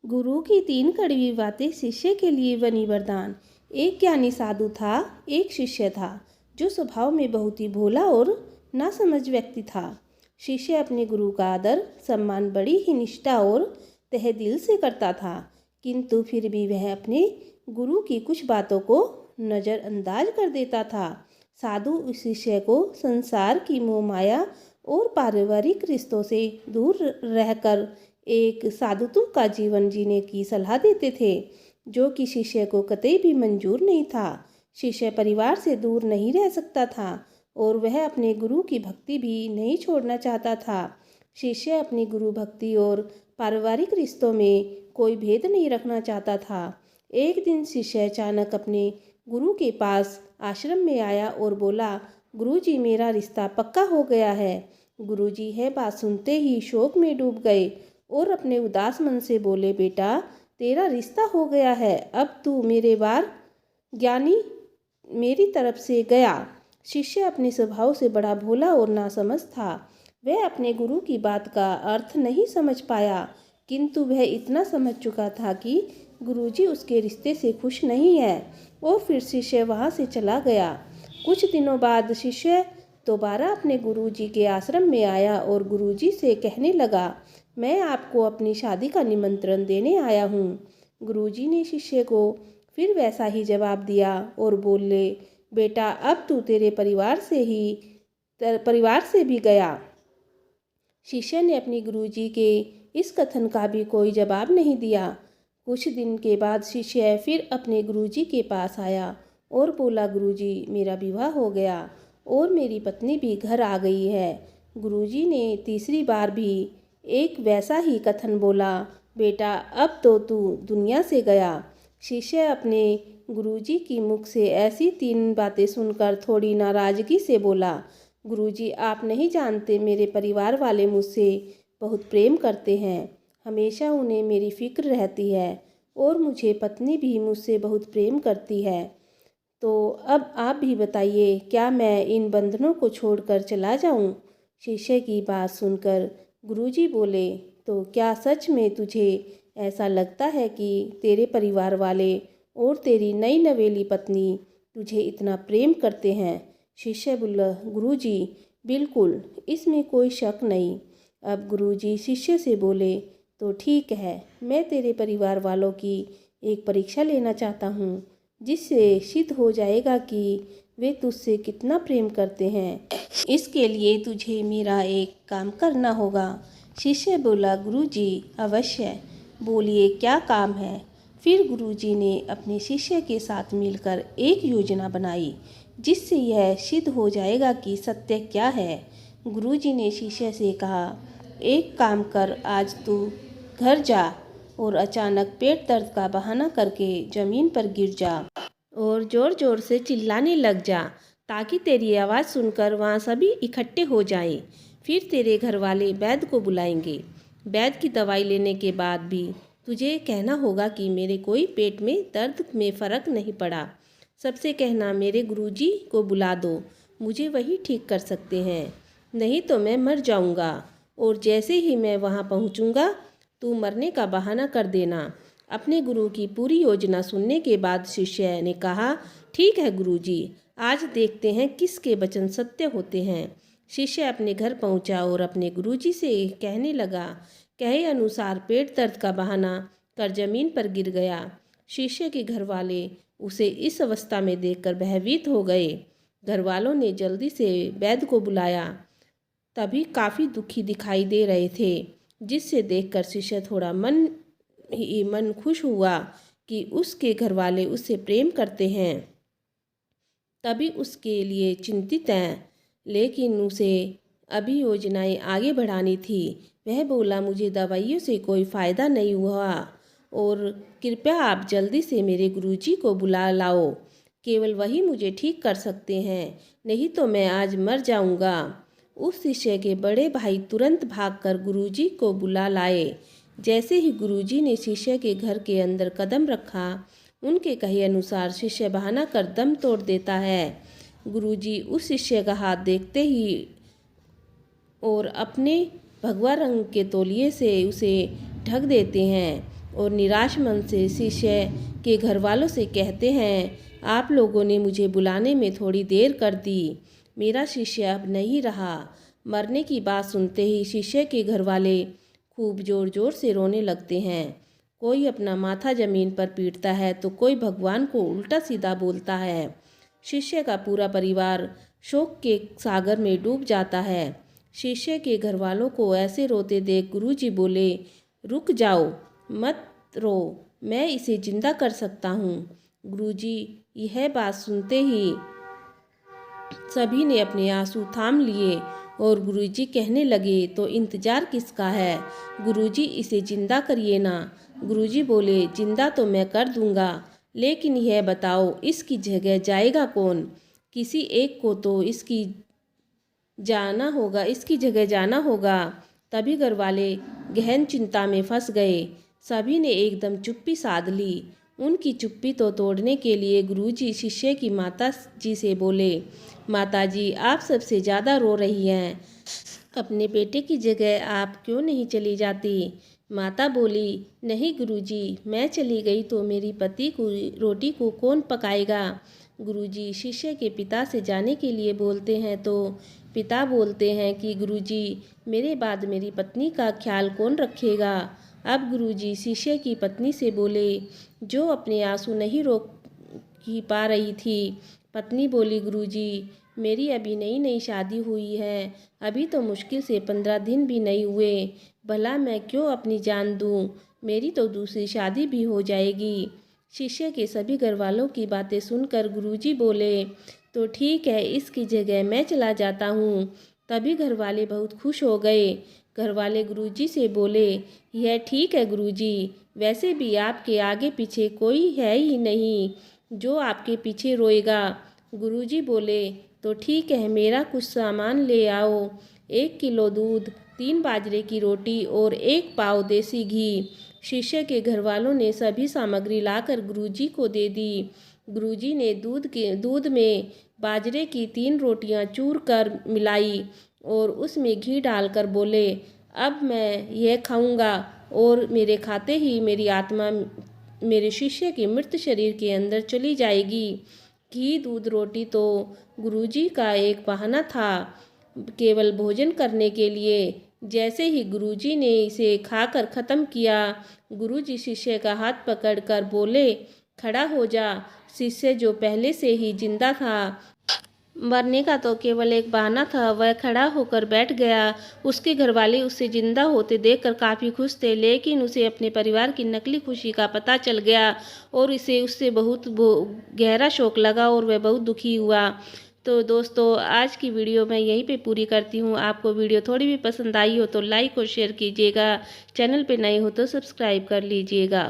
गुरु की 3 कड़वी बातें शिष्य के लिए बनी वरदान। एक ज्ञानी साधु था, एक शिष्य था जो स्वभाव में बहुत ही भोला और नासमझ व्यक्ति था। शिष्य अपने गुरु का आदर सम्मान बड़ी ही निष्ठा और तहे दिल से करता था, किंतु फिर भी वह अपने गुरु की कुछ बातों को नज़रअंदाज कर देता था। साधु उस शिष्य को संसार की मोह माया और पारिवारिक रिश्तों से दूर रहकर एक साधुत्व का जीवन जीने की सलाह देते थे, जो कि शिष्य को कतई भी मंजूर नहीं था। शिष्य परिवार से दूर नहीं रह सकता था और वह अपने गुरु की भक्ति भी नहीं छोड़ना चाहता था। शिष्य अपनी गुरु भक्ति और पारिवारिक रिश्तों में कोई भेद नहीं रखना चाहता था। एक दिन शिष्य अचानक अपने गुरु के पास आश्रम में आया और बोला, गुरुजी, मेरा रिश्ता पक्का हो गया है। गुरुजी यह बात सुनते ही शोक में डूब गए और अपने उदास मन से बोले, बेटा, तेरा रिश्ता हो गया है, अब तू मेरे बार ज्ञानी मेरी तरफ से गया। शिष्य अपने स्वभाव से बड़ा भोला और नासमझ था। वह अपने गुरु की बात का अर्थ नहीं समझ पाया, किंतु वह इतना समझ चुका था कि गुरुजी उसके रिश्ते से खुश नहीं है और फिर शिष्य वहाँ से चला गया। कुछ दिनों बाद शिष्य दोबारा अपने गुरुजी के आश्रम में आया और गुरुजी से कहने लगा, मैं आपको अपनी शादी का निमंत्रण देने आया हूँ। गुरुजी ने शिष्य को फिर वैसा ही जवाब दिया और बोले, बेटा, अब तू तेरे परिवार से भी गया। शिष्य ने अपनी गुरुजी के इस कथन का भी कोई जवाब नहीं दिया। कुछ दिन के बाद शिष्य फिर अपने गुरुजी के पास आया और बोला, गुरुजी, मेरा विवाह हो गया और मेरी पत्नी भी घर आ गई है। गुरुजी ने तीसरी बार भी एक वैसा ही कथन बोला, बेटा, अब तो तू दुनिया से गया। शिष्य अपने गुरुजी की मुख से ऐसी 3 बातें सुनकर थोड़ी नाराज़गी से बोला, गुरुजी, आप नहीं जानते, मेरे परिवार वाले मुझसे बहुत प्रेम करते हैं। हमेशा उन्हें मेरी फिक्र रहती है और मुझे पत्नी भी मुझसे बहुत प्रेम करती है। तो अब आप भी बताइए, क्या मैं इन बंधनों को छोड़कर चला जाऊं? शिष्य की बात सुनकर गुरुजी बोले, तो क्या सच में तुझे ऐसा लगता है कि तेरे परिवार वाले और तेरी नई नवेली पत्नी तुझे इतना प्रेम करते हैं? शिष्य बोला, गुरुजी, बिल्कुल, इसमें कोई शक नहीं। अब गुरुजी शिष्य से बोले, तो ठीक है, मैं तेरे परिवार वालों की एक परीक्षा लेना चाहता हूँ, जिससे सिद्ध हो जाएगा कि वे तुझसे कितना प्रेम करते हैं। इसके लिए तुझे मेरा एक काम करना होगा। शिष्य बोला, गुरुजी, अवश्य, बोलिए क्या काम है। फिर गुरुजी ने अपने शिष्य के साथ मिलकर एक योजना बनाई, जिससे यह सिद्ध हो जाएगा कि सत्य क्या है। गुरुजी ने शिष्य से कहा, एक काम कर, आज तू घर जा और अचानक पेट दर्द का बहाना करके ज़मीन पर गिर जा और ज़ोर ज़ोर से चिल्लाने लग जा, ताकि तेरी आवाज़ सुनकर वहाँ सभी इकट्ठे हो जाएं। फिर तेरे घर वाले वैद्य को बुलाएंगे। वैद्य की दवाई लेने के बाद भी तुझे कहना होगा कि मेरे कोई पेट में दर्द में फ़र्क नहीं पड़ा। सबसे कहना, मेरे गुरुजी को बुला दो, मुझे वही ठीक कर सकते हैं, नहीं तो मैं मर जाऊंगा। और जैसे ही मैं वहाँ पहुँचूंगा, तू मरने का बहाना कर देना। अपने गुरु की पूरी योजना सुनने के बाद शिष्य ने कहा, ठीक है गुरुजी, आज देखते हैं किसके वचन सत्य होते हैं। शिष्य अपने घर पहुंचा और अपने गुरुजी से कहने लगा, कहे अनुसार पेट दर्द का बहाना कर जमीन पर गिर गया। शिष्य के घर वाले उसे इस अवस्था में देखकर भयभीत हो गए। घर वालों ने जल्दी से वैद्य को बुलाया, तभी काफ़ी दुखी दिखाई दे रहे थे, जिससे देखकर शिष्य थोड़ा मन खुश हुआ कि उसके घर वाले उससे प्रेम करते हैं। तभी उसके लिए चिंतित हैं, लेकिन उसे अभी योजनाएं आगे बढ़ानी थी। वह बोला, मुझे दवाइयों से कोई फ़ायदा नहीं हुआ और कृपया आप जल्दी से मेरे गुरुजी को बुला लाओ, केवल वही मुझे ठीक कर सकते हैं, नहीं तो मैं आज मर जाऊंगा। उस शिष्य के बड़े भाई तुरंत भागकर गुरुजी को बुला लाए। जैसे ही गुरुजी ने शिष्य के घर के अंदर कदम रखा, उनके कहे अनुसार शिष्य बहाना कर दम तोड़ देता है। गुरुजी उस शिष्य का हाथ देखते ही और अपने भगवा रंग के तौलिए से उसे ढक देते हैं और निराश मन से शिष्य के घर वालों से कहते हैं, आप लोगों ने मुझे बुलाने में थोड़ी देर कर दी। मेरा शिष्य अब नहीं रहा। मरने की बात सुनते ही शिष्य के घर वाले खूब ज़ोर ज़ोर से रोने लगते हैं। कोई अपना माथा ज़मीन पर पीटता है तो कोई भगवान को उल्टा सीधा बोलता है। शिष्य का पूरा परिवार शोक के सागर में डूब जाता है। शिष्य के घर वालों को ऐसे रोते देख गुरुजी बोले, रुक जाओ, मत रो, मैं इसे जिंदा कर सकता हूँ। गुरुजी यह बात सुनते ही सभी ने अपने आंसू थाम लिए और गुरुजी कहने लगे, तो इंतजार किसका है, गुरुजी इसे जिंदा करिए ना। गुरुजी बोले, जिंदा तो मैं कर दूंगा, लेकिन यह बताओ इसकी जगह जाएगा कौन। किसी एक को तो इसकी जगह जाना होगा। तभी घर वाले गहन चिंता में फंस गए। सभी ने एकदम चुप्पी साध ली। उनकी चुप्पी तो तोड़ने के लिए गुरुजी शिष्य की माता जी से बोले, माता जी आप सबसे ज़्यादा रो रही हैं, अपने बेटे की जगह आप क्यों नहीं चली जाती। माता बोली, नहीं गुरुजी, मैं चली गई तो मेरी पति को रोटी को कौन पकाएगा। गुरुजी शिष्य के पिता से जाने के लिए बोलते हैं तो पिता बोलते हैं कि गुरुजी मेरे बाद मेरी पत्नी का ख्याल कौन रखेगा। अब गुरुजी शिष्य की पत्नी से बोले, जो अपने आंसू नहीं रोक ही पा रही थी। पत्नी बोली, गुरुजी मेरी अभी नई नई शादी हुई है, अभी तो मुश्किल से 15 दिन भी नहीं हुए, भला मैं क्यों अपनी जान दूं, मेरी तो दूसरी शादी भी हो जाएगी। शिष्य के सभी घर वालों की बातें सुनकर गुरुजी बोले, तो ठीक है, इसकी जगह मैं चला जाता हूँ। तभी घर वाले बहुत खुश हो गए। घर वाले गुरुजी से बोले, यह ठीक है गुरुजी, वैसे भी आपके आगे पीछे कोई है ही नहीं जो आपके पीछे रोएगा। गुरुजी बोले, तो ठीक है, मेरा कुछ सामान ले आओ। 1 किलो दूध, 3 बाजरे की रोटी और 1 पाव देसी घी। शिष्य के घर वालों ने सभी सामग्री लाकर गुरुजी को दे दी। गुरुजी ने दूध में बाजरे की 3 रोटियां चूर कर मिलाई और उसमें घी डालकर बोले, अब मैं यह खाऊंगा और मेरे खाते ही मेरी आत्मा मेरे शिष्य के मृत शरीर के अंदर चली जाएगी। घी दूध रोटी तो गुरुजी का एक बहाना था, केवल भोजन करने के लिए। जैसे ही गुरुजी ने इसे खाकर ख़त्म किया, गुरुजी शिष्य का हाथ पकड़कर बोले, खड़ा हो जा। शिष्य जो पहले से ही जिंदा था, मरने का तो केवल एक बहाना था, वह खड़ा होकर बैठ गया। उसके घरवाले उसे जिंदा होते देखकर काफ़ी खुश थे, लेकिन उसे अपने परिवार की नकली खुशी का पता चल गया और इसे उससे बहुत गहरा शोक लगा और वह बहुत दुखी हुआ। तो दोस्तों आज की वीडियो मैं यहीं पे पूरी करती हूँ। आपको वीडियो थोड़ी भी पसंद आई हो तो लाइक और शेयर कीजिएगा। चैनल पे नए हो तो सब्सक्राइब कर लीजिएगा।